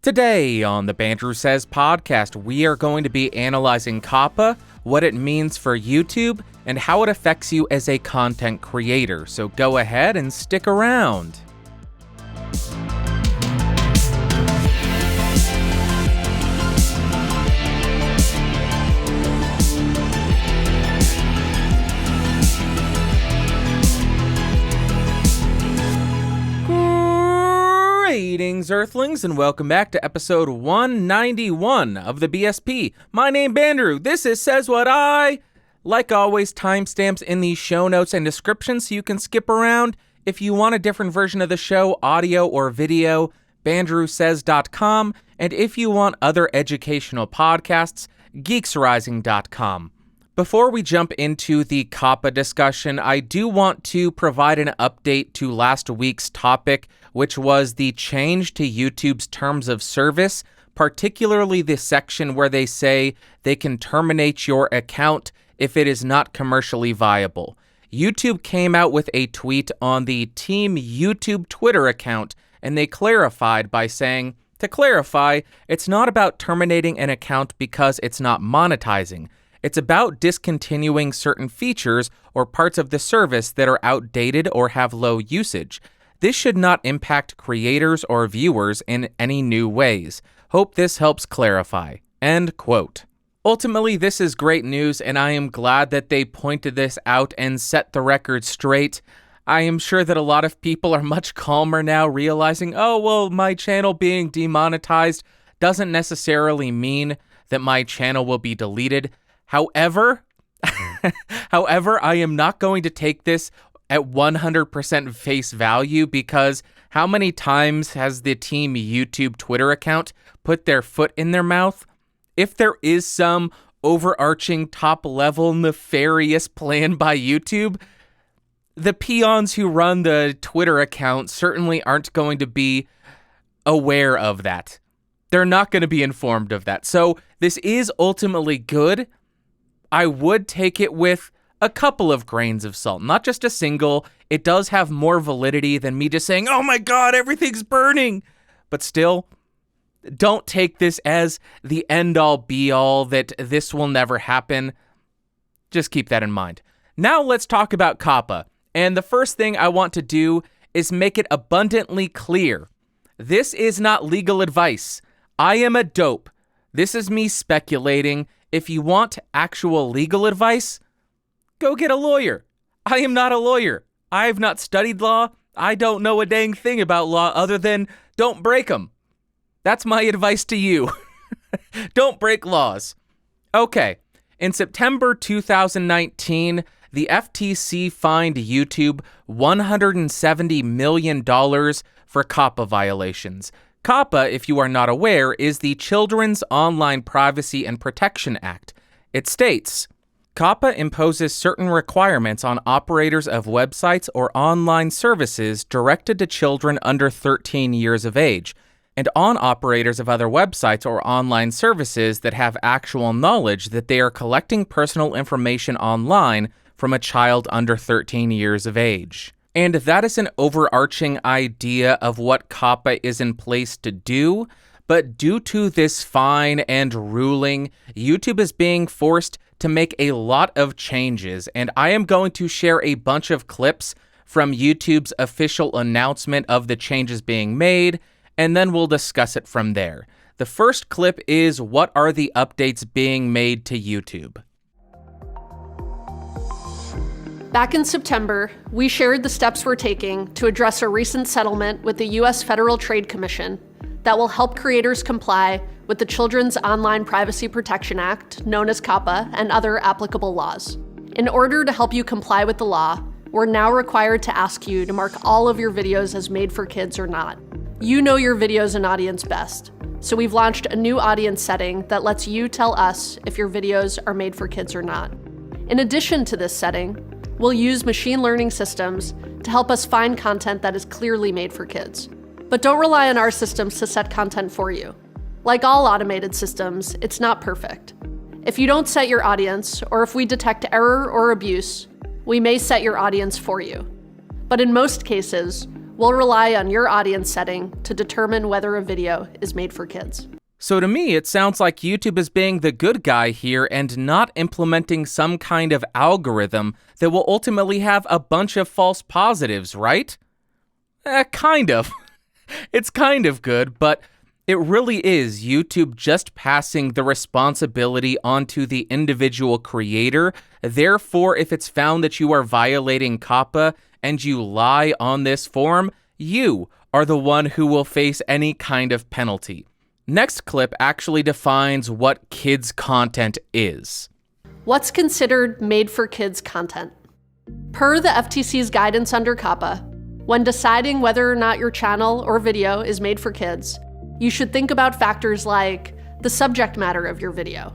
Today on the Bandrew Says podcast, we are going to be analyzing COPPA, what it means for YouTube, and how it affects you as a content creator. So go ahead and stick around. Greetings, Earthlings, and welcome back to episode 191 of the BSP. My name Bandrew. This is Says What I. Like always, timestamps in the show notes and description so you can skip around. If you want a different version of the show, audio or video, bandrewsays.com. And if you want other educational podcasts, geeksrising.com. Before we jump into the COPPA discussion, I do want to provide an update to last week's topic, which was the change to YouTube's terms of service, particularly the section where they say they can terminate your account if it is not commercially viable. YouTube came out with a tweet on the Team YouTube Twitter account, and they clarified by saying, to clarify, it's not about terminating an account because it's not monetizing. It's about discontinuing certain features or parts of the service that are outdated or have low usage. This should not impact creators or viewers in any new ways. Hope this helps clarify. End quote. Ultimately, this is great news, and I am glad that they pointed this out and set the record straight. I am sure that a lot of people are much calmer now, realizing, oh, well, my channel being demonetized doesn't necessarily mean that my channel will be deleted. However, I am not going to take this at 100% face value, because how many times has the Team YouTube Twitter account put their foot in their mouth? If there is some overarching top-level nefarious plan by YouTube, the peons who run the Twitter account certainly aren't going to be aware of that. They're not going to be informed of that. So this is ultimately good. I would take it with a couple of grains of salt, not just a single. It does have more validity than me just saying, oh my God, everything's burning. But still, don't take this as the end-all be-all that this will never happen. Just keep that in mind. Now let's talk about COPPA. And the first thing I want to do is make it abundantly clear. This is not legal advice. I am a dope. This is me speculating. If you want actual legal advice, go get a lawyer. I am not a lawyer. I have not studied law. I don't know a dang thing about law other than don't break them. That's my advice to you. Don't break laws. Okay, in September 2019, the FTC fined YouTube $170 million for COPPA violations. COPPA, if you are not aware, is the Children's Online Privacy and Protection Act. It states, COPPA imposes certain requirements on operators of websites or online services directed to children under 13 years of age, and on operators of other websites or online services that have actual knowledge that they are collecting personal information online from a child under 13 years of age. And that is an overarching idea of what COPPA is in place to do, but due to this fine and ruling, YouTube is being forced to make a lot of changes, and I am going to share a bunch of clips from YouTube's official announcement of the changes being made, and then we'll discuss it from there. The first clip is what are the updates being made to YouTube. Back in September, we shared the steps we're taking to address a recent settlement with the U.S. Federal Trade Commission that will help creators comply with the Children's Online Privacy Protection Act, known as COPPA, and other applicable laws. In order to help you comply with the law, we're now required to ask you to mark all of your videos as made for kids or not. You know your videos and audience best, so we've launched a new audience setting that lets you tell us if your videos are made for kids or not. In addition to this setting, we'll use machine learning systems to help us find content that is clearly made for kids. But don't rely on our systems to set content for you. Like all automated systems, it's not perfect. If you don't set your audience, or if we detect error or abuse, we may set your audience for you. But in most cases, We'll rely on your audience setting to determine whether a video is made for kids. So to me, it sounds like YouTube is being the good guy here and not implementing some kind of algorithm that will ultimately have a bunch of false positives, right? Kind of. It's kind of good, but it really is YouTube just passing the responsibility onto the individual creator. Therefore, if it's found that you are violating COPPA and you lie on this form, you are the one who will face any kind of penalty. Next clip actually defines what kids' content is. What's considered made-for-kids content? Per the FTC's guidance under COPPA, when deciding whether or not your channel or video is made for kids, you should think about factors like the subject matter of your video,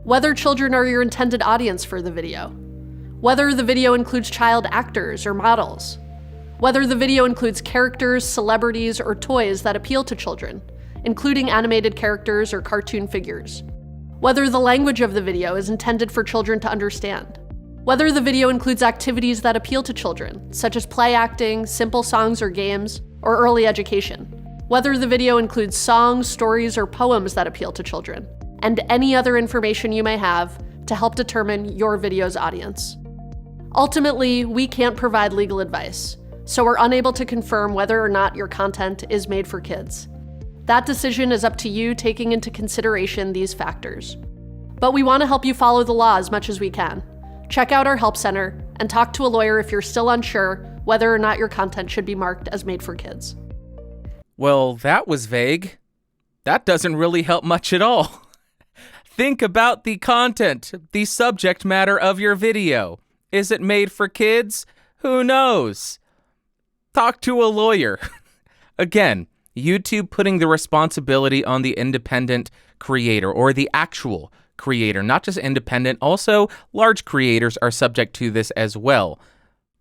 whether children are your intended audience for the video, whether the video includes child actors or models, whether the video includes characters, celebrities, or toys that appeal to children, including animated characters or cartoon figures, whether the language of the video is intended for children to understand, whether the video includes activities that appeal to children, such as play acting, simple songs or games, or early education, whether the video includes songs, stories, or poems that appeal to children, and any other information you may have to help determine your video's audience. Ultimately, we can't provide legal advice, so we're unable to confirm whether or not your content is made for kids. That decision is up to you, taking into consideration these factors. But we want to help you follow the law as much as we can. Check out our help center and talk to a lawyer if you're still unsure whether or not your content should be marked as made for kids. Well, that was vague. That doesn't really help much at all. Think about the content, the subject matter of your video. Is it made for kids? Who knows? Talk to a lawyer. Again, YouTube putting the responsibility on the independent creator or the actual creator, not just independent. Also, large creators are subject to this as well.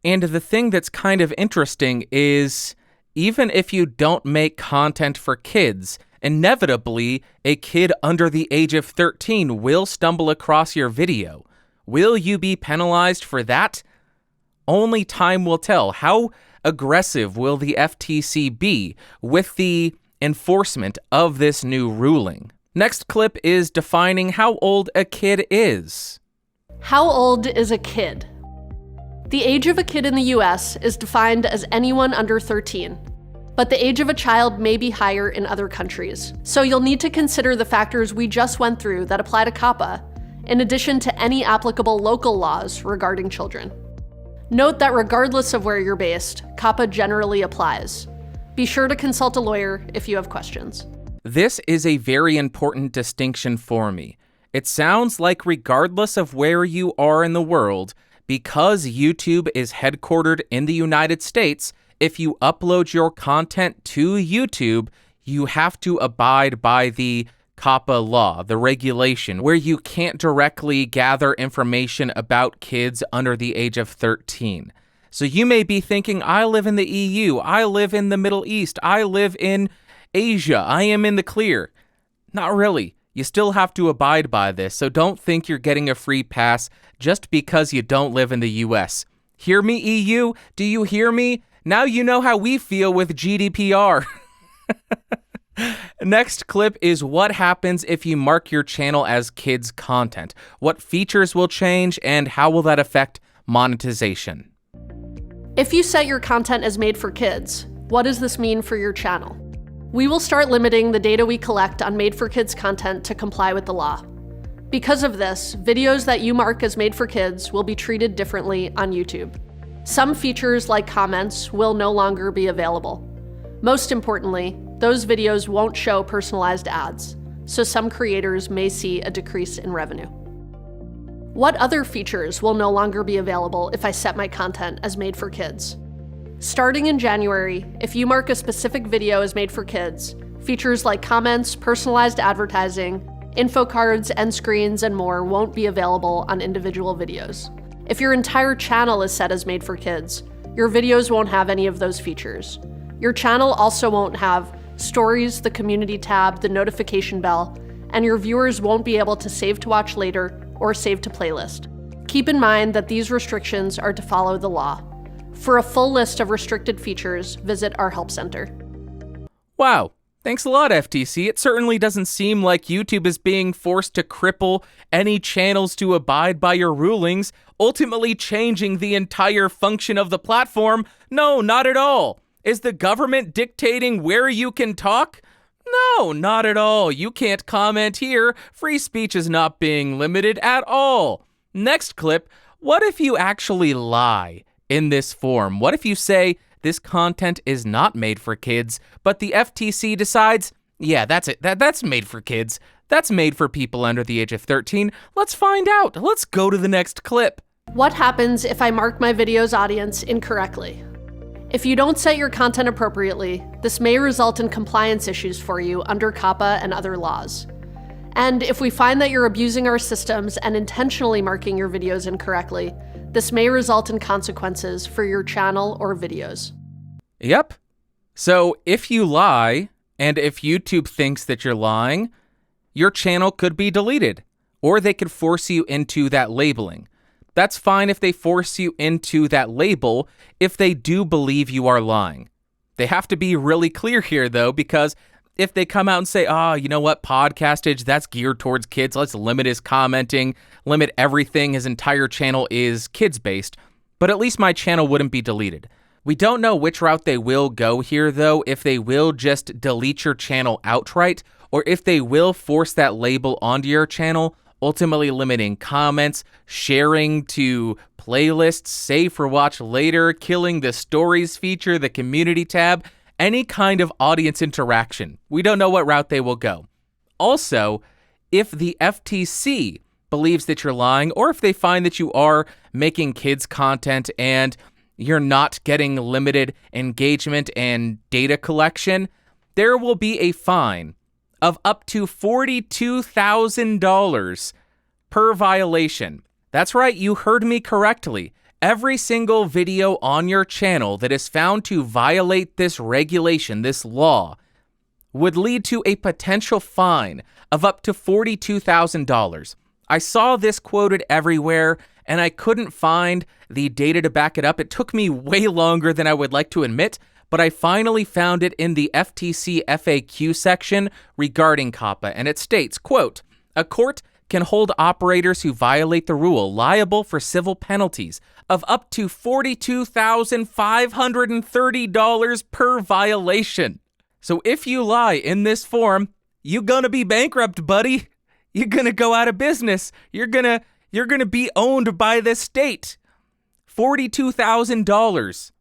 And the thing that's kind of interesting is, even if you don't make content for kids, inevitably, a kid under the age of 13 will stumble across your video. Will you be penalized for that? Only time will tell. How aggressive will the FTC be with the enforcement of this new ruling? Next clip is defining how old a kid is. How old is a kid? The age of a kid in the US is defined as anyone under 13, but the age of a child may be higher in other countries. So you'll need to consider the factors we just went through that apply to COPPA, in addition to any applicable local laws regarding children. Note that regardless of where you're based, COPPA generally applies. Be sure to consult a lawyer if you have questions. This is a very important distinction for me. It sounds like regardless of where you are in the world, because YouTube is headquartered in the United States, if you upload your content to YouTube, you have to abide by the COPPA law, the regulation, where you can't directly gather information about kids under the age of 13. So you may be thinking, I live in the EU, I live in the Middle East, I live in Asia, I am in the clear. Not really. You still have to abide by this, so don't think you're getting a free pass just because you don't live in the US. Hear me, EU? Do you hear me? Now you know how we feel with GDPR. Next clip is what happens if you mark your channel as kids content. What features will change and how will that affect monetization? If you set your content as made for kids, what does this mean for your channel? We will start limiting the data we collect on made for kids content to comply with the law. Because of this, videos that you mark as made for kids will be treated differently on YouTube. Some features like comments will no longer be available. Most importantly, those videos won't show personalized ads, so some creators may see a decrease in revenue. What other features will no longer be available if I set my content as made for kids? Starting in January, if you mark a specific video as made for kids, features like comments, personalized advertising, info cards, end screens, and more won't be available on individual videos. If your entire channel is set as made for kids, your videos won't have any of those features. Your channel also won't have stories, the community tab, the notification bell, and your viewers won't be able to save to watch later or save to playlist. Keep in mind that these restrictions are to follow the law. For a full list of restricted features, visit our help center. Wow. Thanks a lot, FTC. It certainly doesn't seem like YouTube is being forced to cripple any channels to abide by your rulings, ultimately changing the entire function of the platform. No, not at all. Is the government dictating where you can talk? No, not at all. You can't comment here. Free speech is not being limited at all. Next clip, what if you actually lie in this form? What if you say, this content is not made for kids, but the FTC decides, yeah, that's it. That's made for kids. That's made for people under the age of 13. Let's find out. Let's go to the next clip. What happens if I mark my video's audience incorrectly? If you don't set your content appropriately, this may result in compliance issues for you under COPPA and other laws. And if we find that you're abusing our systems and intentionally marking your videos incorrectly, this may result in consequences for your channel or videos. Yep. So if you lie, and if YouTube thinks that you're lying, your channel could be deleted, or they could force you into that labeling. That's fine if they force you into that label if they do believe you are lying. They have to be really clear here, though, because if they come out and say, you know what, podcastage, that's geared towards kids, let's limit his commenting, limit everything, his entire channel is kids-based, but at least my channel wouldn't be deleted. We don't know which route they will go here, though, if they will just delete your channel outright, or if they will force that label onto your channel, ultimately limiting comments, sharing to playlists, save for watch later, killing the stories feature, the community tab, any kind of audience interaction. We don't know what route they will go. Also, if the FTC believes that you're lying, or if they find that you are making kids content and you're not getting limited engagement and data collection, there will be a fine of up to $42,000 per violation. That's right, you heard me correctly. Every single video on your channel that is found to violate this regulation, this law, would lead to a potential fine of up to $42,000. I saw this quoted everywhere, and I couldn't find the data to back it up. It took me way longer than I would like to admit, but I finally found it in the FTC FAQ section regarding COPPA, and it states, quote, "A court can hold operators who violate the rule liable for civil penalties of up to $42,530 per violation." So if you lie in this form, you're gonna be bankrupt, buddy. You're gonna go out of business. You're gonna be owned by the state. $42,000.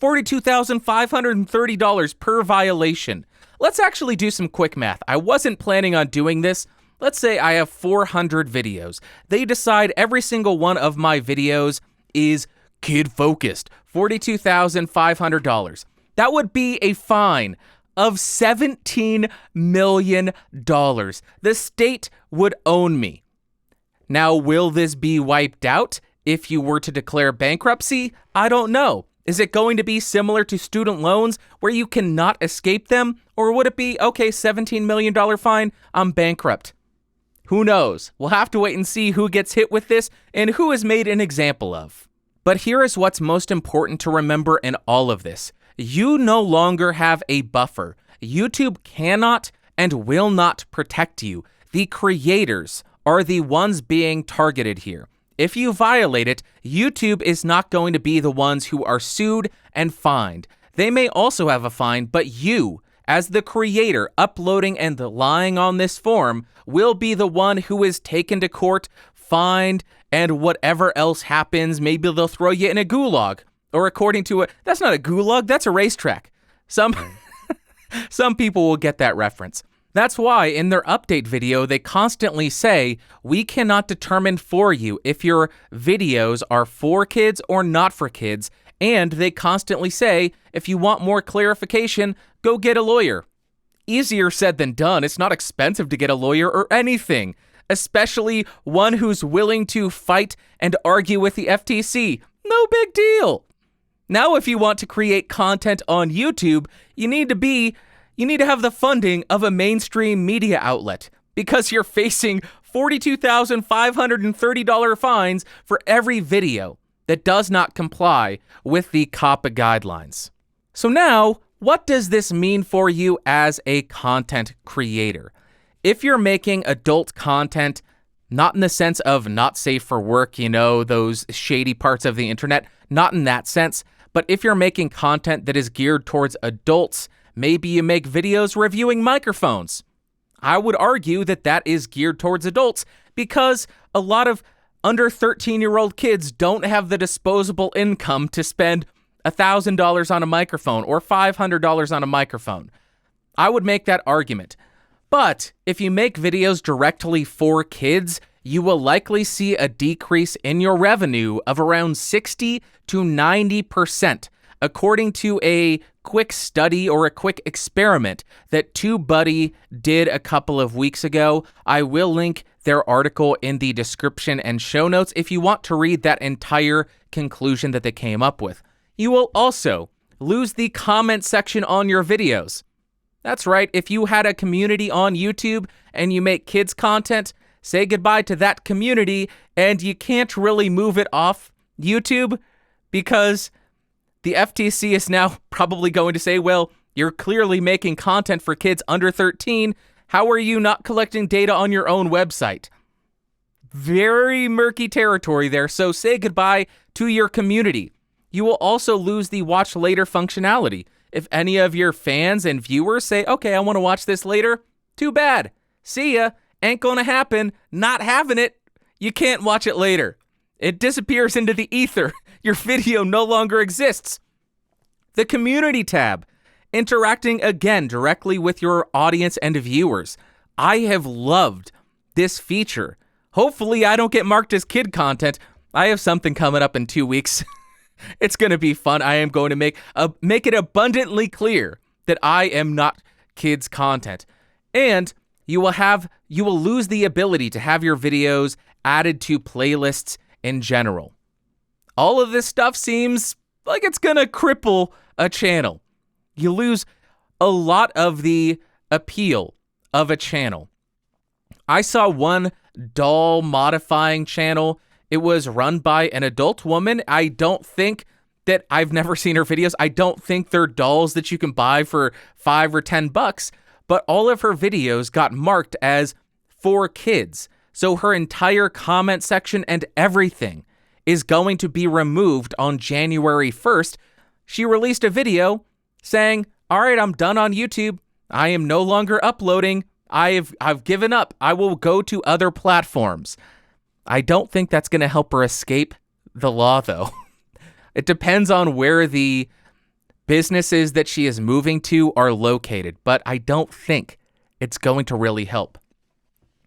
$42,530 per violation. Let's actually do some quick math. I wasn't planning on doing this. Let's say I have 400 videos. They decide every single one of my videos is kid-focused. $42,500. That would be a fine of $17 million. The state would own me. Now, will this be wiped out if you were to declare bankruptcy? I don't know. Is it going to be similar to student loans where you cannot escape them? Or would it be, okay, $17 million fine, I'm bankrupt? Who knows? We'll have to wait and see who gets hit with this and who is made an example of. But here is what's most important to remember in all of this. You no longer have a buffer. YouTube cannot and will not protect you. The creators are the ones being targeted here. If you violate it, YouTube is not going to be the ones who are sued and fined. They may also have a fine, but you, as the creator uploading and lying on this form, will be the one who is taken to court, fined, and whatever else happens, maybe they'll throw you in a gulag. Or according to that's not a gulag, that's a racetrack. Some people will get that reference. That's why in their update video, they constantly say, we cannot determine for you if your videos are for kids or not for kids. And they constantly say, if you want more clarification, go get a lawyer. Easier said than done. It's not expensive to get a lawyer or anything, especially one who's willing to fight and argue with the FTC. No big deal. Now, if you want to create content on YouTube, you need to have the funding of a mainstream media outlet because you're facing $42,530 fines for every video. that does not comply with the COPPA guidelines. So now, what does this mean for you as a content creator? If you're making adult content, not in the sense of not safe for work, those shady parts of the internet, not in that sense, but if you're making content that is geared towards adults, maybe you make videos reviewing microphones. I would argue that that is geared towards adults because a lot of under 13-year-old kids don't have the disposable income to spend $1,000 on a microphone or $500 on a microphone. I would make that argument. But if you make videos directly for kids, you will likely see a decrease in your revenue of around 60 to 90%, according to a quick study or a quick experiment that TubeBuddy did a couple of weeks ago. I will link their article in the description and show notes if you want to read that entire conclusion that they came up with. You will also lose the comment section on your videos. That's right, if you had a community on YouTube and you make kids content, say goodbye to that community, and you can't really move it off YouTube because the FTC is now probably going to say, well, you're clearly making content for kids under 13. How are you not collecting data on your own website? Very murky territory there, so say goodbye to your community. You will also lose the watch later functionality. If any of your fans and viewers say, okay, I want to watch this later, too bad. See ya. Ain't gonna happen. Not having it. You can't watch it later. It disappears into the ether. Your video no longer exists. The community tab, interacting again directly with your audience and viewers. I have loved this feature. Hopefully I don't get marked as kid content. I have something coming up in 2 weeks. It's going to be fun. I am going to make it abundantly clear that I am not kids content. And you will lose the ability to have your videos added to playlists in general. All of this stuff seems like it's going to cripple a channel. You lose a lot of the appeal of a channel. I saw one doll modifying channel. It was run by an adult woman. I've never seen her videos. I don't think they're dolls that you can buy for $5 or $10, but all of her videos got marked as for kids. So her entire comment section and everything is going to be removed on January 1st. She released a video saying, all right, I'm done on YouTube. I am no longer uploading. I've given up. I will go to other platforms. I don't think that's going to help her escape the law, though. It depends on where the businesses that she is moving to are located, but I don't think it's going to really help.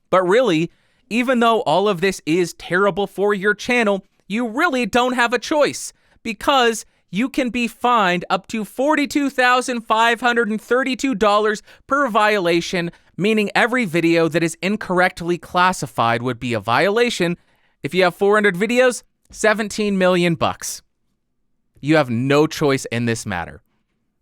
But really, even though all of this is terrible for your channel, you really don't have a choice because you can be fined up to $42,532 per violation, meaning every video that is incorrectly classified would be a violation. If you have 400 videos, $17 million. You have no choice in this matter.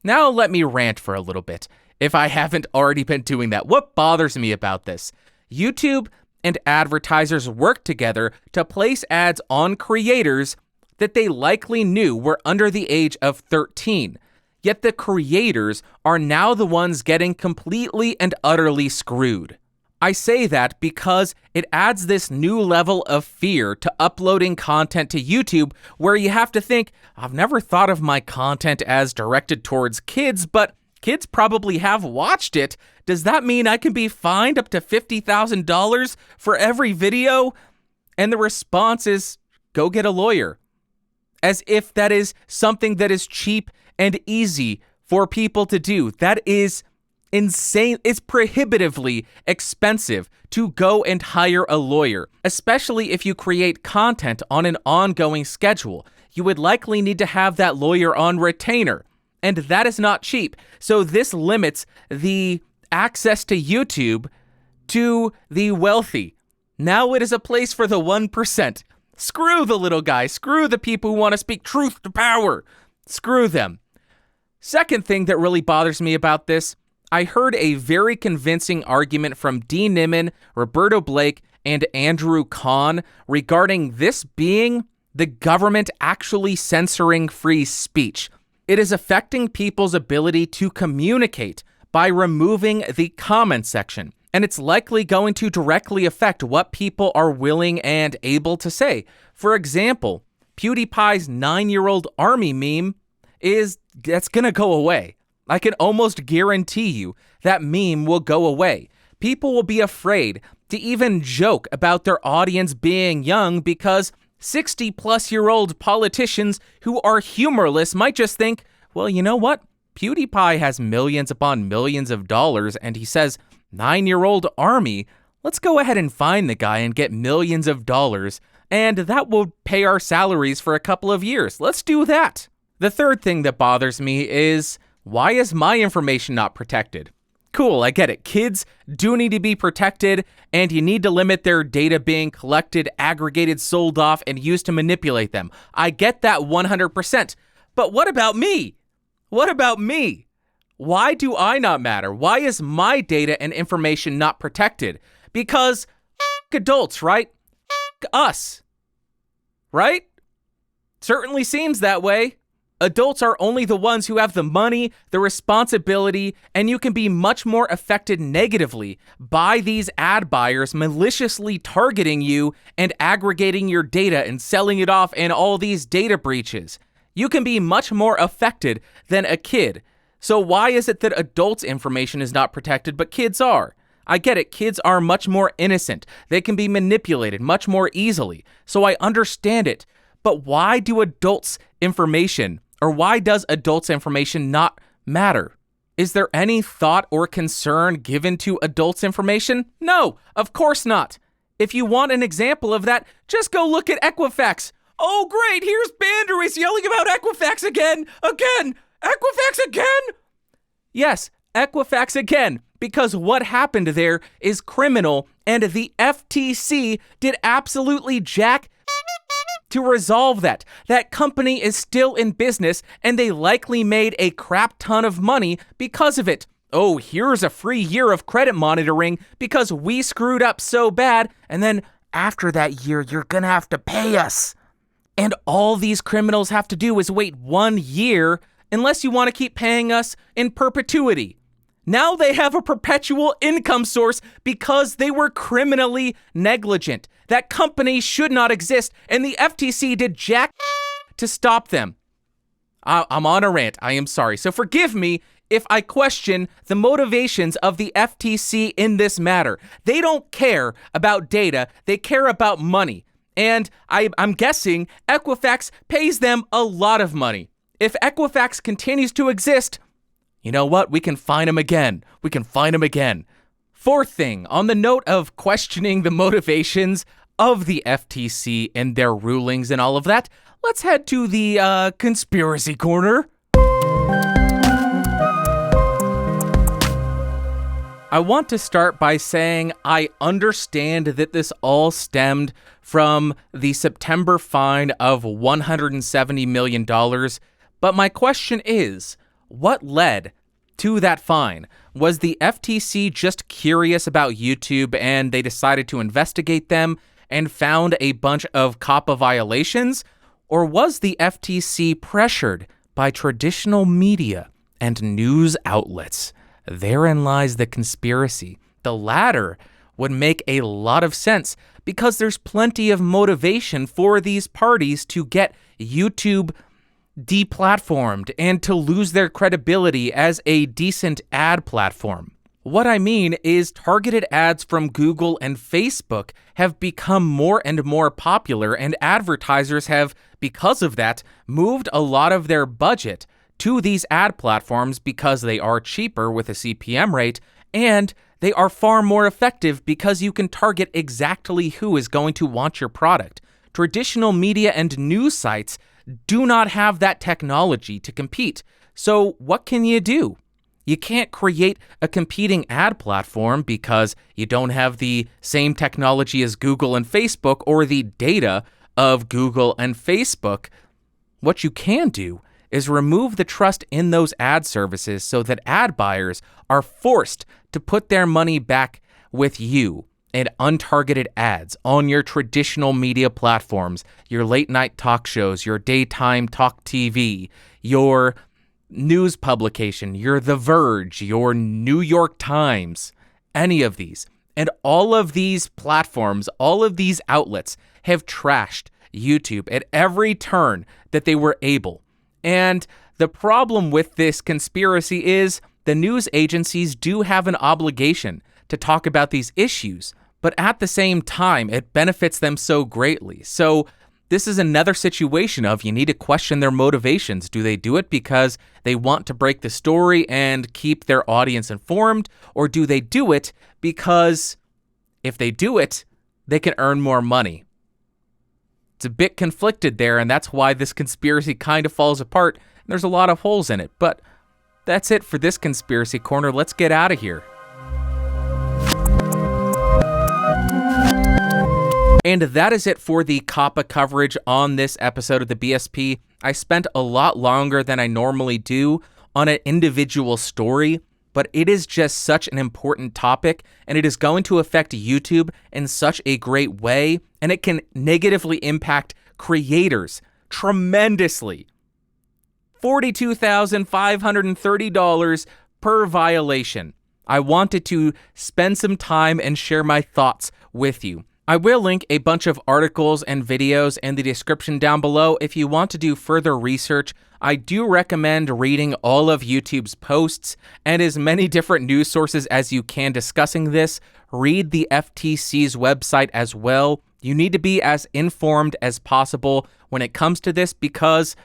Now let me rant for a little bit, if I haven't already been doing that. What bothers me about this? YouTube and advertisers work together to place ads on creators that they likely knew were under the age of 13. Yet the creators are now the ones getting completely and utterly screwed. I say that because it adds this new level of fear to uploading content to YouTube where you have to think, I've never thought of my content as directed towards kids, but kids probably have watched it. Does that mean I can be fined up to $50,000 for every video? And the response is, go get a lawyer. As if that is something that is cheap and easy for people to do. That is insane. It's prohibitively expensive to go and hire a lawyer, especially if you create content on an ongoing schedule. You would likely need to have that lawyer on retainer, and that is not cheap. So this limits the access to YouTube to the wealthy. Now it is a place for the 1%. Screw the little guy. Screw the people who want to speak truth to power. Screw them. Second thing that really bothers me about this, I heard a very convincing argument from Dee Nimmin, Roberto Blake, and Andrew Kahn regarding this being the government actually censoring free speech. It is affecting people's ability to communicate by removing the comment section. And it's likely going to directly affect what people are willing and able to say. For example, PewDiePie's 9-year-old army meme that's going to go away. I can almost guarantee you that meme will go away. People will be afraid to even joke about their audience being young because 60-plus-year-old politicians who are humorless might just think, well, you know what? PewDiePie has millions upon millions of dollars and he says, 9-year-old army, let's go ahead and find the guy and get millions of dollars, and that will pay our salaries for a couple of years. Let's do that. The third thing that bothers me is, why is my information not protected? Cool, I get it. Kids do need to be protected, and you need to limit their data being collected, aggregated, sold off, and used to manipulate them. I get that 100%. But what about me? What about me? Why do I not matter? Why is my data and information not protected? Because adults, right? Us. Right? Certainly seems that way. Adults are only the ones who have the money, the responsibility, and you can be much more affected negatively by these ad buyers maliciously targeting you and aggregating your data and selling it off in all these data breaches. You can be much more affected than a kid. So why is it that adults' information is not protected, but kids are? I get it, kids are much more innocent. They can be manipulated much more easily. So I understand it. But why do adults' information, or why does adults' information not matter? Is there any thought or concern given to adults' information? No, of course not. If you want an example of that, just go look at Equifax. Oh, great, here's Bandrew. He's yelling about Equifax again. Equifax again? Yes, Equifax again, because what happened there is criminal, and the FTC did absolutely jack to resolve that. That company is still in business, and they likely made a crap ton of money because of it. Oh, here's a free year of credit monitoring because we screwed up so bad, and then after that year, you're gonna have to pay us. And all these criminals have to do is wait 1 year unless you want to keep paying us in perpetuity. Now they have a perpetual income source because they were criminally negligent. That company should not exist, and the FTC did jack to stop them. I'm on a rant. I am sorry. So forgive me if I question the motivations of the FTC in this matter. They don't care about data. They care about money. And I'm guessing Equifax pays them a lot of money. If Equifax continues to exist, you know what? We can find them again. We can find them again. Fourth thing, on the note of questioning the motivations of the FTC and their rulings and all of that, let's head to the conspiracy corner. I want to start by saying I understand that this all stemmed from the September fine of $170 million, but my question is, what led to that fine? Was the FTC just curious about YouTube and they decided to investigate them and found a bunch of COPPA violations? Or was the FTC pressured by traditional media and news outlets? Therein lies the conspiracy. The latter would make a lot of sense because there's plenty of motivation for these parties to get YouTube deplatformed and to lose their credibility as a decent ad platform. What I mean is targeted ads from Google and Facebook have become more and more popular, and advertisers have, because of that, moved a lot of their budget to these ad platforms because they are cheaper with a CPM rate, and they are far more effective because you can target exactly who is going to want your product. Traditional media and news sites do not have that technology to compete. So what can you do? You can't create a competing ad platform because you don't have the same technology as Google and Facebook or the data of Google and Facebook. What you can do is remove the trust in those ad services so that ad buyers are forced to put their money back with you. and untargeted ads on your traditional media platforms, your late night talk shows, your daytime talk TV, your news publication, your The Verge, your New York Times, any of these. And all of these platforms, all of these outlets have trashed YouTube at every turn that they were able. And the problem with this conspiracy is the news agencies do have an obligation to talk about these issues, but at the same time, it benefits them so greatly. So this is another situation of you need to question their motivations. Do they do it because they want to break the story and keep their audience informed? Or do they do it because if they do it, they can earn more money? It's a bit conflicted there, and that's why this conspiracy kind of falls apart. There's a lot of holes in it, but that's it for this Conspiracy Corner. Let's get out of here. And that is it for the COPPA coverage on this episode of the BSP. I spent a lot longer than I normally do on an individual story, but it is just such an important topic, and it is going to affect YouTube in such a great way, and it can negatively impact creators tremendously. $42,530 per violation. I wanted to spend some time and share my thoughts with you. I will link a bunch of articles and videos in the description down below if you want to do further research. I do recommend reading all of YouTube's posts and as many different news sources as you can discussing this. Read the FTC's website as well. You need to be as informed as possible when it comes to this because,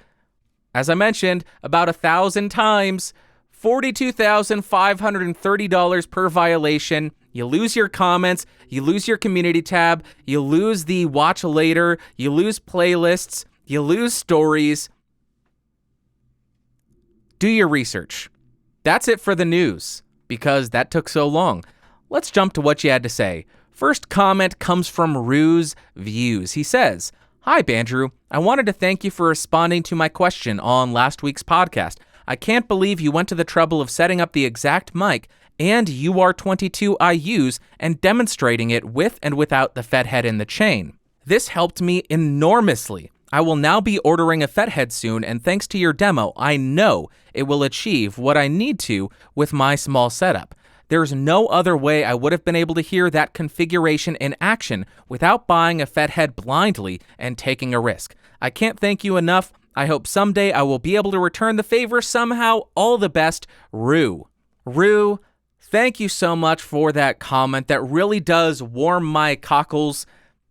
as I mentioned about 1,000 times, $42,530 per violation. You lose your comments, you lose your community tab, you lose the watch later, you lose playlists, you lose stories. Do your research. That's it for the news, because that took so long. Let's jump to what you had to say. First comment comes from Rue's Views. He says, "Hi, Bandrew. I wanted to thank you for responding to my question on last week's podcast. I can't believe you went to the trouble of setting up the exact mic and UR22 I use and demonstrating it with and without the FET head in the chain. This helped me enormously. I will now be ordering a FET head soon, and thanks to your demo, I know it will achieve what I need to with my small setup. There's no other way I would have been able to hear that configuration in action without buying a FET head blindly and taking a risk. I can't thank you enough. I hope someday I will be able to return the favor somehow. All the best, Rue." Rue, thank you so much for that comment. That really does warm my cockles.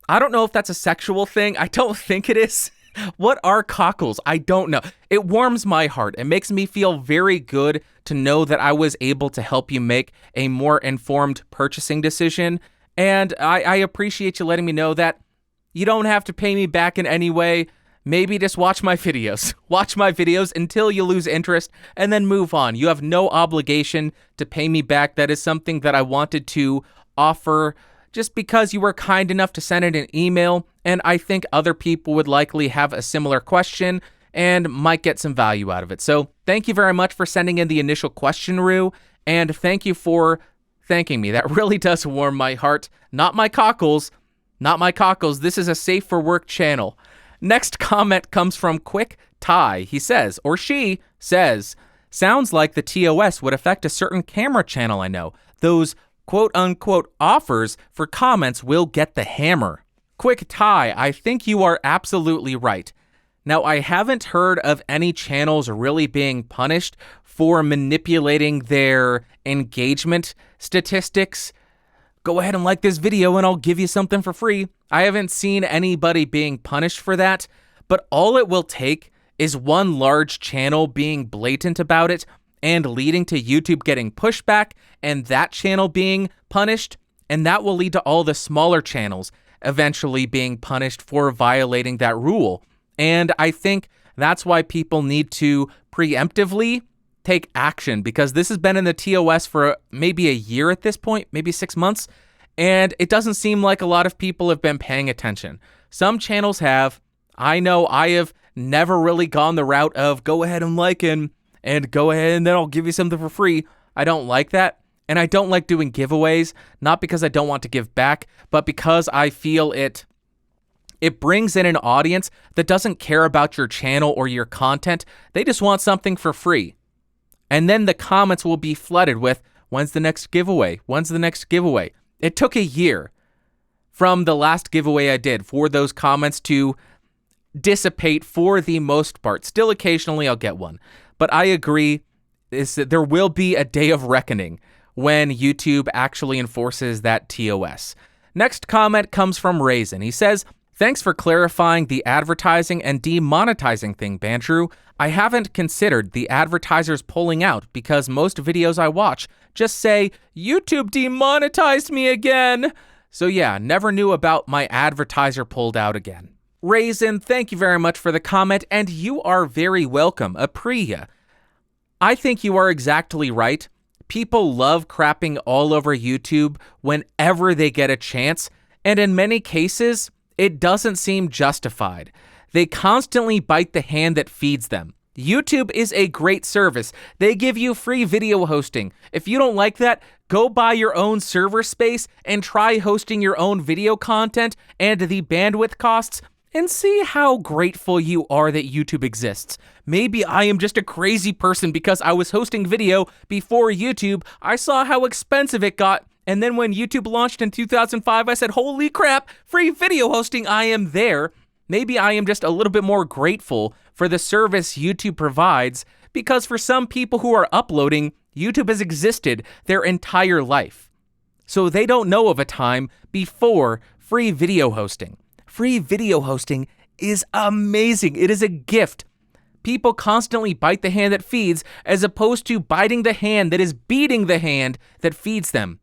I don't know if that's a sexual thing. I don't think it is. What are cockles? I don't know. It warms my heart. It makes me feel very good to know that I was able to help you make a more informed purchasing decision. And I appreciate you letting me know that. You don't have to pay me back in any way. Maybe just watch my videos. Watch my videos until you lose interest and then move on. You have no obligation to pay me back. That is something that I wanted to offer just because you were kind enough to send it an email, and I think other people would likely have a similar question and might get some value out of it. So thank you very much for sending in the initial question, Rue, and thank you for thanking me. That really does warm my heart. Not my cockles. Not my cockles. This is a safe for work channel. Next comment comes from Quick Ty. He says, or she says, "Sounds like the TOS would affect a certain camera channel I know. Those quote-unquote offers for comments will get the hammer." Quick Ty, I think you are absolutely right. Now, I haven't heard of any channels really being punished for manipulating their engagement statistics. Go ahead and like this video and I'll give you something for free. I haven't seen anybody being punished for that, but all it will take is one large channel being blatant about it and leading to YouTube getting pushback and that channel being punished, and that will lead to all the smaller channels eventually being punished for violating that rule. And I think that's why people need to preemptively take action, because this has been in the TOS for maybe a year at this point, maybe 6 months, and it doesn't seem like a lot of people have been paying attention. Some channels have. I know I have never really gone the route of go ahead and like and go ahead and then I'll give you something for free. I don't like that. And I don't like doing giveaways, not because I don't want to give back, but because I feel it brings in an audience that doesn't care about your channel or your content. They just want something for free. And then the comments will be flooded with, when's the next giveaway? When's the next giveaway? It took a year from the last giveaway I did for those comments to dissipate for the most part. Still, occasionally I'll get one. But I agree is that there will be a day of reckoning when YouTube actually enforces that TOS. Next comment comes from Raisin. He says, thanks for clarifying the advertising and demonetizing thing, Bandrew. I haven't considered the advertisers pulling out because most videos I watch just say, YouTube demonetized me again. So yeah, never knew about my advertiser pulled out again. Raisin, thank you very much for the comment, and you are very welcome, Apriya. I think you are exactly right. People love crapping all over YouTube whenever they get a chance, and in many cases, it doesn't seem justified. They constantly bite the hand that feeds them. YouTube is a great service. They give you free video hosting. If you don't like that, go buy your own server space and try hosting your own video content and the bandwidth costs, and see how grateful you are that YouTube exists. Maybe I am just a crazy person because I was hosting video before YouTube. I saw how expensive it got, and then when YouTube launched in 2005, I said, holy crap, free video hosting, I am there. Maybe I am just a little bit more grateful for the service YouTube provides, because for some people who are uploading, YouTube has existed their entire life. So they don't know of a time before free video hosting. Free video hosting is amazing. It is a gift. People constantly bite the hand that feeds as opposed to biting the hand that is beating the hand that feeds them.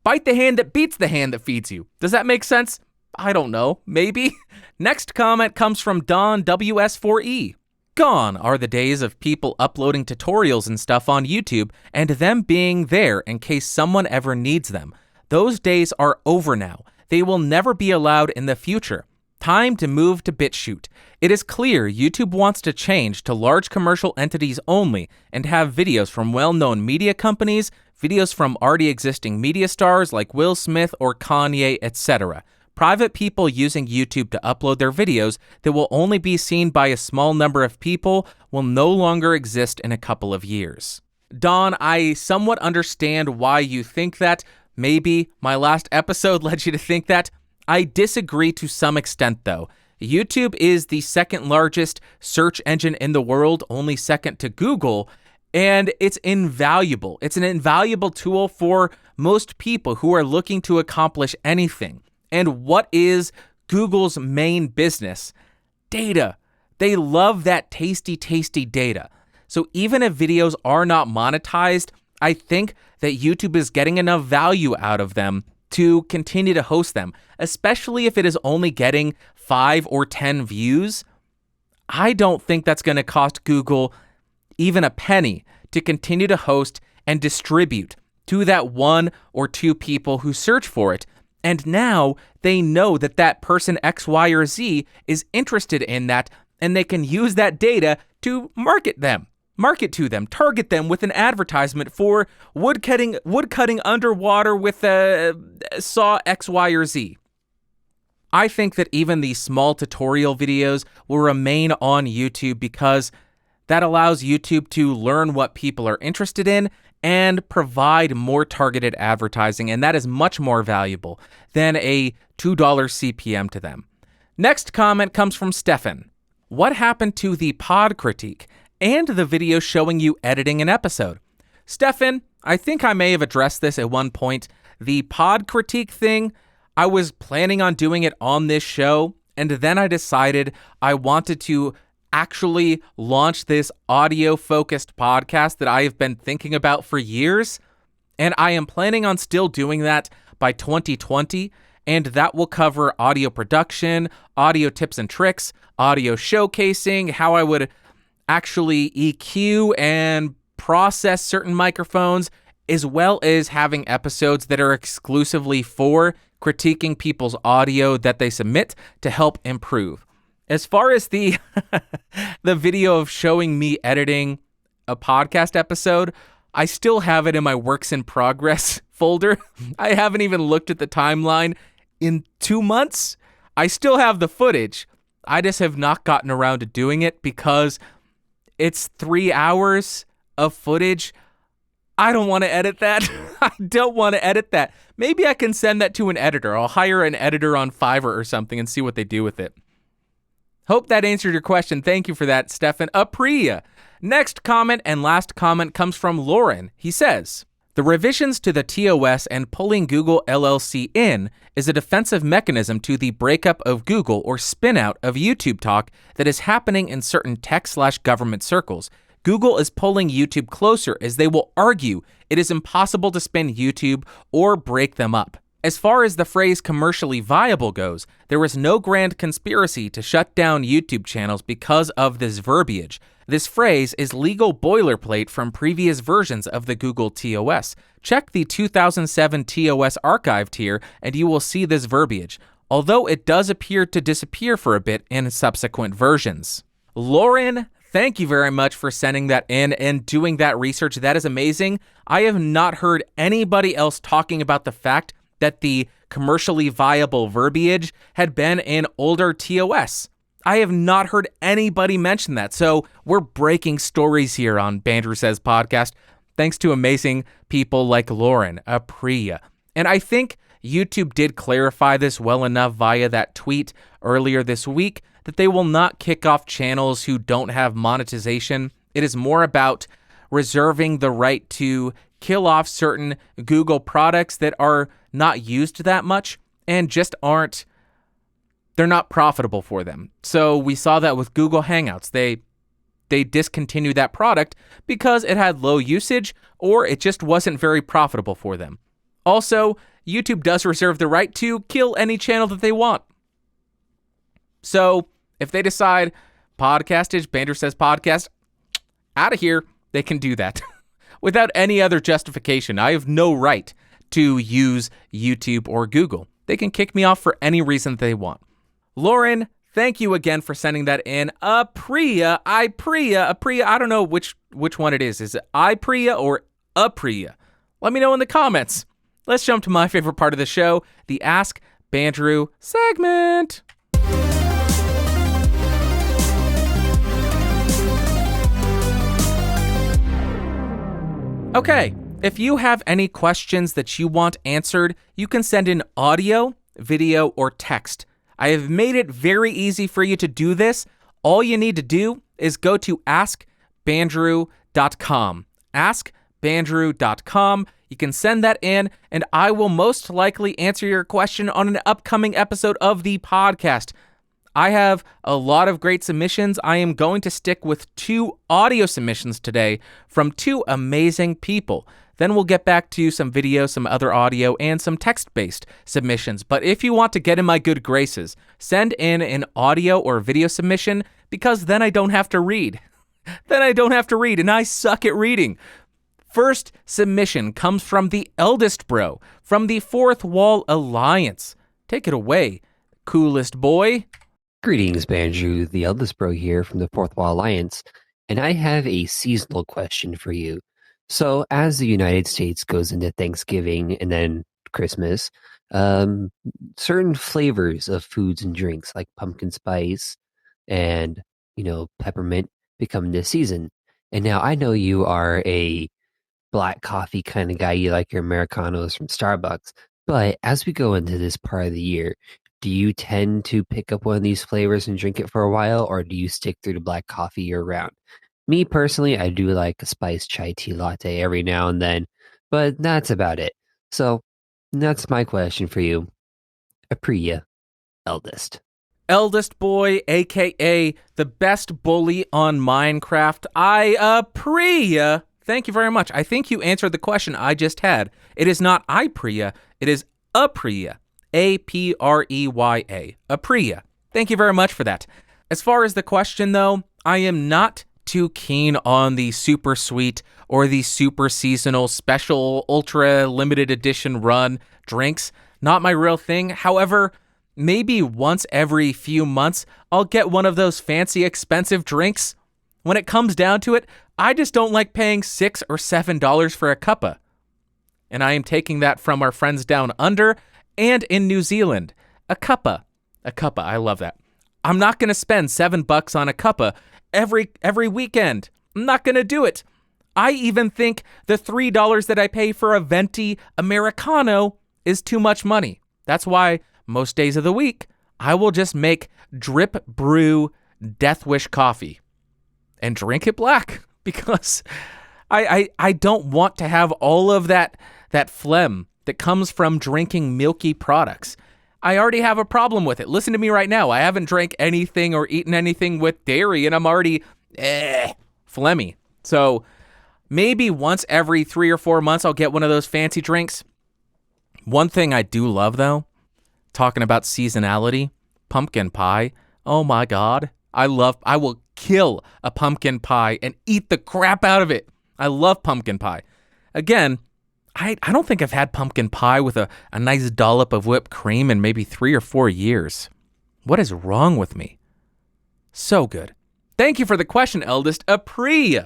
Bite the hand that beats the hand that feeds you. Does that make sense? I don't know. Maybe. Next comment comes from Don WS4E. Gone are the days of people uploading tutorials and stuff on YouTube and them being there in case someone ever needs them. Those days are over now. They will never be allowed in the future. Time to move to BitChute. It is clear YouTube wants to change to large commercial entities only and have videos from well-known media companies, videos from already existing media stars like Will Smith or Kanye, etc. Private people using YouTube to upload their videos that will only be seen by a small number of people will no longer exist in a couple of years. Don, I somewhat understand why you think that. Maybe my last episode led you to think that. I disagree to some extent, though. YouTube is the second largest search engine in the world, only second to Google, and it's invaluable. It's an invaluable tool for most people who are looking to accomplish anything. And what is Google's main business? Data. They love that tasty, tasty data. So even if videos are not monetized, I think that YouTube is getting enough value out of them to continue to host them, especially if it is only getting 5 or 10 views. I don't think that's going to cost Google even a penny to continue to host and distribute to that 1 or 2 people who search for it. And now they know that that person X, Y, or Z is interested in that, and they can use that data to market to them, target them with an advertisement for wood cutting underwater with a saw X, Y, or Z. I think that even the small tutorial videos will remain on YouTube because that allows YouTube to learn what people are interested in and provide more targeted advertising, and that is much more valuable than a $2 CPM to them. Next comment comes from Stefan. What happened to the pod critique and the video showing you editing an episode? Stefan, I think I may have addressed this at one point. The pod critique thing, I was planning on doing it on this show, and then I decided I wanted to actually launch this audio-focused podcast that I have been thinking about for years, and I am planning on still doing that by 2020, and that will cover audio production, audio tips and tricks, audio showcasing, how I would actually EQ and process certain microphones, as well as having episodes that are exclusively for critiquing people's audio that they submit to help improve. As far as the video of showing me editing a podcast episode, I still have it in my works in progress folder. I haven't even looked at the timeline in 2 months. I still have the footage. I just have not gotten around to doing it because it's 3 hours of footage. I don't want to edit that. I don't want to edit that. Maybe I can send that to an editor. I'll hire an editor on Fiverr or something and see what they do with it. Hope that answered your question. Thank you for that, Stefan. Apriya. Next comment and last comment comes from Lauren. He says, the revisions to the TOS and pulling Google LLC in is a defensive mechanism to the breakup of Google or spin-out of YouTube talk that is happening in certain tech/government circles. Google is pulling YouTube closer as they will argue it is impossible to spin YouTube or break them up. As far as the phrase commercially viable goes, there is no grand conspiracy to shut down YouTube channels because of this verbiage. This phrase is legal boilerplate from previous versions of the Google TOS. Check the 2007 TOS archived here and you will see this verbiage, although it does appear to disappear for a bit in subsequent versions. Lauren, thank you very much for sending that in and doing that research. That is amazing. I have not heard anybody else talking about the fact that the commercially viable verbiage had been in older TOS. I have not heard anybody mention that. So we're breaking stories here on Bandrew Says Podcast, thanks to amazing people like Lauren, Apriya. And I think YouTube did clarify this well enough via that tweet earlier this week that they will not kick off channels who don't have monetization. It is more about reserving the right to kill off certain Google products that are not used that much and just they're not profitable for them. So we saw that with Google Hangouts. They discontinued that product because it had low usage or it just wasn't very profitable for them. Also, YouTube does reserve the right to kill any channel that they want. So if they decide podcastage, Bandrew Says Podcast, out of here, they can do that without any other justification. I have no right to use YouTube or Google. They can kick me off for any reason they want. Lauren, thank you again for sending that in. Apriya, I don't know which one it is. Is it Ipriya or Apriya? Let me know in the comments. Let's jump to my favorite part of the show, the Ask Bandrew segment. Okay, if you have any questions that you want answered, you can send in audio, video, or text. I have made it very easy for you to do this. All you need to do is go to AskBandrew.com. AskBandrew.com. You can send that in, and I will most likely answer your question on an upcoming episode of the podcast. I have a lot of great submissions. I am going to stick with 2 audio submissions today from 2 amazing people. Then we'll get back to some video, some other audio, and some text-based submissions. But if you want to get in my good graces, send in an audio or video submission because then I don't have to read. And I suck at reading. First submission comes from the eldest bro, from the Fourth Wall Alliance. Take it away, coolest boy. Greetings, Bandrew, the eldest bro here from the Fourth Wall Alliance, and I have a seasonal question for you. So, as the United States goes into Thanksgiving and then Christmas, certain flavors of foods and drinks like pumpkin spice and, peppermint become this season. And now I know you are a black coffee kind of guy. You like your Americanos from Starbucks. But as we go into this part of the year, do you tend to pick up one of these flavors and drink it for a while, or do you stick through to black coffee year round? Me personally, I do like a spiced chai tea latte every now and then, but that's about it. So that's my question for you. Apriya, eldest. Eldest boy, aka the best bully on Minecraft. Apriya. Thank you very much. I think you answered the question I just had. It is not Ipriya, it is Apriya. A-P-R-E-Y-A. Apriya. Thank you very much for that. As far as the question, though, I am not too keen on the super sweet or the super seasonal special ultra limited edition run drinks. Not my real thing. However, maybe once every few months, I'll get one of those fancy expensive drinks. When it comes down to it, I just don't like paying $6 or $7 for a cuppa. And I am taking that from our friends down under and in New Zealand. A cuppa, I love that. I'm not going to spend $7 on a cuppa every weekend. I'm not going to do it. I even think the $3 that I pay for a venti Americano is too much money. That's why most days of the week, I will just make drip brew Death Wish coffee and drink it black because I don't want to have all of that phlegm that comes from drinking milky products. I already have a problem with it. Listen to me right now. I haven't drank anything or eaten anything with dairy, and I'm already phlegmy. So maybe once every 3 or 4 months, I'll get one of those fancy drinks. One thing I do love, though, talking about seasonality, pumpkin pie. Oh my God. I will kill a pumpkin pie and eat the crap out of it. I love pumpkin pie. Again, I don't think I've had pumpkin pie with a nice dollop of whipped cream in maybe 3 or 4 years. What is wrong with me? So good. Thank you for the question, Eldest Apri.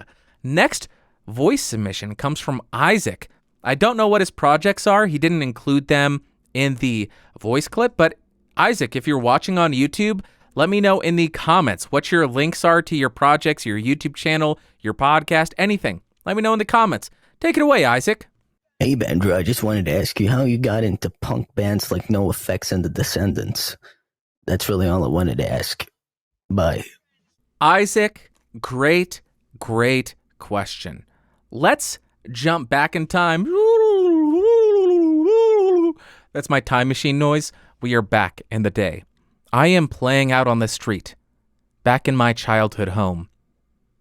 Next voice submission comes from Isaac. I don't know what his projects are. He didn't include them in the voice clip, but Isaac, if you're watching on YouTube, let me know in the comments what your links are to your projects, your YouTube channel, your podcast, anything. Let me know in the comments. Take it away, Isaac. Hey, Bandrew, I just wanted to ask you how you got into punk bands like NoFX and The Descendants. That's really all I wanted to ask. Bye. Isaac, great question. Let's jump back in time. That's my time machine noise. We are back in the day. I am playing out on the street, back in my childhood home.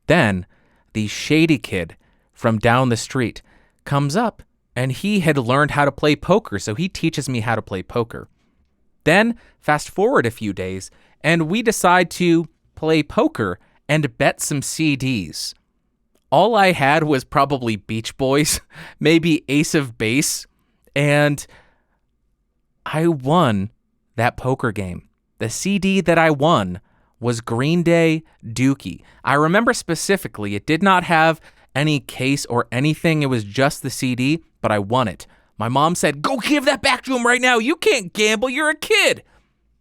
Then, the shady kid from down the street comes up, and he had learned how to play poker, so he teaches me how to play poker. Then, fast forward a few days, and we decide to play poker and bet some CDs. All I had was probably Beach Boys, maybe Ace of Base, and I won that poker game. The CD that I won was Green Day Dookie. I remember specifically, it did not have any case or anything. It was just the CD, but I won it. My mom said, "Go give that back to him right now. You can't gamble. You're a kid."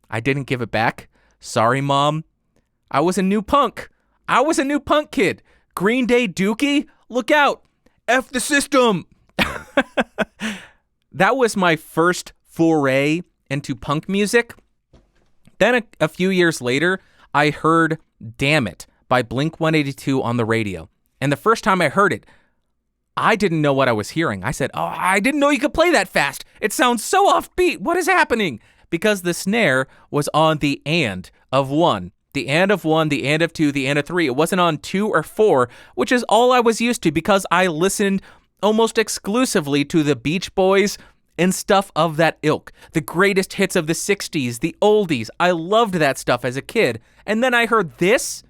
I didn't give it back. Sorry, Mom. I was a new punk. I was a new punk kid. Green Day Dookie? Look out. F the system. That was my first foray into punk music. Then a few years later, I heard Damn It by Blink-182 on the radio. And the first time I heard it, I didn't know what I was hearing. I said, "Oh, I didn't know you could play that fast. It sounds so offbeat. What is happening?" Because the snare was on the and of one. The and of one, the and of two, the and of three. It wasn't on 2 or 4, which is all I was used to because I listened almost exclusively to the Beach Boys and stuff of that ilk. The greatest hits of the 60s, the oldies. I loved that stuff as a kid. And then I heard this.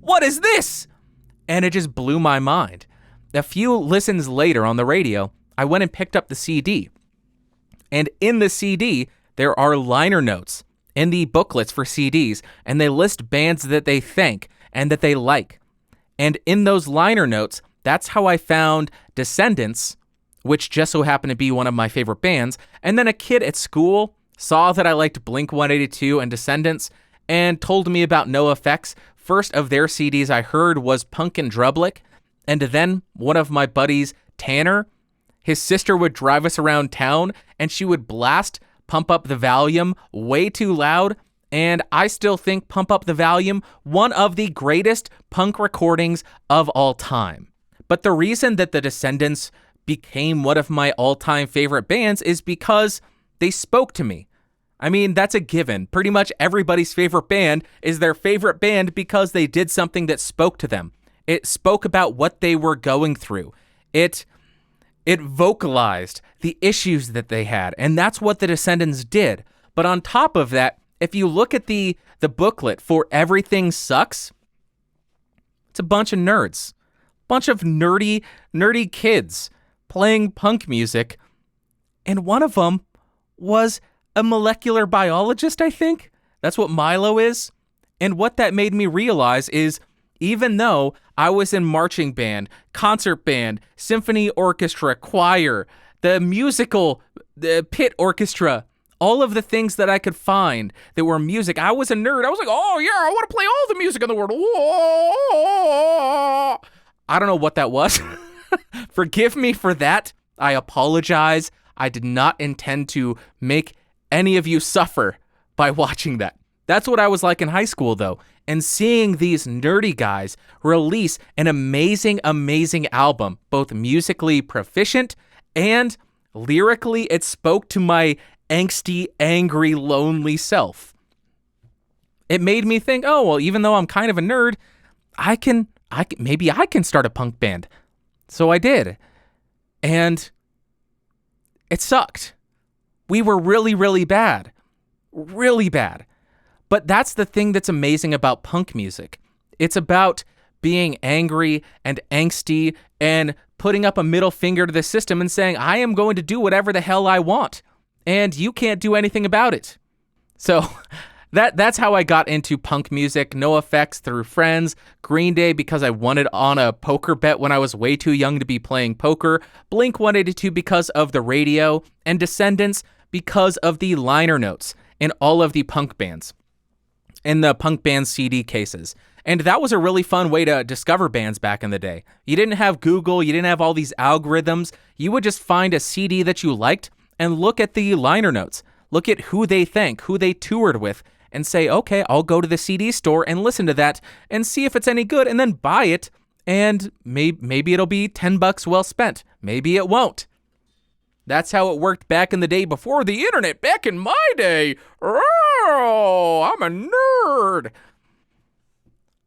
What is this? And it just blew my mind. A few listens later on the radio, I went and picked up the CD. And in the CD, there are liner notes in the booklets for CDs, and they list bands that they thank and that they like. And in those liner notes, that's how I found Descendants, which just so happened to be one of my favorite bands. And then a kid at school saw that I liked Blink-182 and Descendants and told me about NoFX. First of their CDs I heard was Punk and Drublick. And then one of my buddies, Tanner, his sister would drive us around town and she would blast Pump Up the Volume way too loud. And I still think Pump Up the Volume, one of the greatest punk recordings of all time. But the reason that the Descendants became one of my all-time favorite bands is because they spoke to me. I mean, that's a given. Pretty much everybody's favorite band is their favorite band because they did something that spoke to them. It spoke about what they were going through. It vocalized the issues that they had, and that's what the Descendants did. But on top of that, if you look at the booklet for Everything Sucks, it's a bunch of nerds. Bunch of nerdy kids playing punk music, and one of them was a molecular biologist, I think. That's what Milo is. And what that made me realize is Even though I was in marching band, concert band, symphony orchestra, choir, the musical, the pit orchestra, all of the things that I could find that were music. I was a nerd. I was like, oh yeah, I want to play all the music in the world. Whoa. I don't know what that was. Forgive me for that. I apologize. I did not intend to make any of you suffer by watching that. That's what I was like in high school, though. And seeing these nerdy guys release an amazing, amazing album, both musically proficient and lyrically, it spoke to my angsty, angry, lonely self. It made me think, oh, well, even though I'm kind of a nerd, maybe I can start a punk band. So I did. And it sucked. We were really, really bad. Really bad. But that's the thing that's amazing about punk music. It's about being angry and angsty and putting up a middle finger to the system and saying, I am going to do whatever the hell I want, and you can't do anything about it. So that's how I got into punk music. NoFX through friends, Green Day because I won it on a poker bet when I was way too young to be playing poker, Blink-182 because of the radio, and Descendants because of the liner notes in all of the punk bands, in the punk band CD cases. And that was a really fun way to discover bands back in the day. You didn't have Google, you didn't have all these algorithms. You would just find a CD that you liked and look at the liner notes. Look at who they think, who they toured with, and say, okay, I'll go to the CD store and listen to that and see if it's any good, and then buy it, and maybe it'll be $10 well spent. Maybe it won't. That's how it worked back in the day before the internet, back in my day. Oh, I'm a nerd.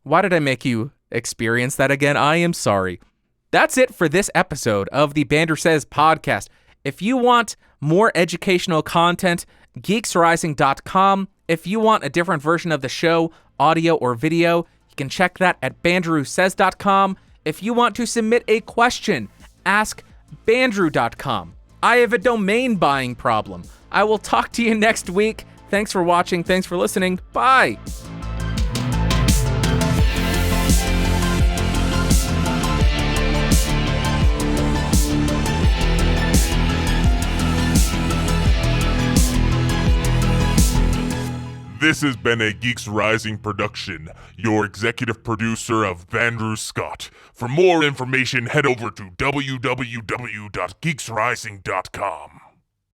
Why did I make you experience that again? I am sorry. That's it for this episode of the Bandrew Says podcast. If you want more educational content, geeksrising.com. If you want a different version of the show, audio or video, you can check that at bandrewsays.com. If you want to submit a question, askbandrew.com. I have a domain buying problem. I will talk to you next week. Thanks for watching. Thanks for listening. Bye. This has been a Geeks Rising production. Your executive producer of Bandrew Scott. For more information, head over to www.geeksrising.com.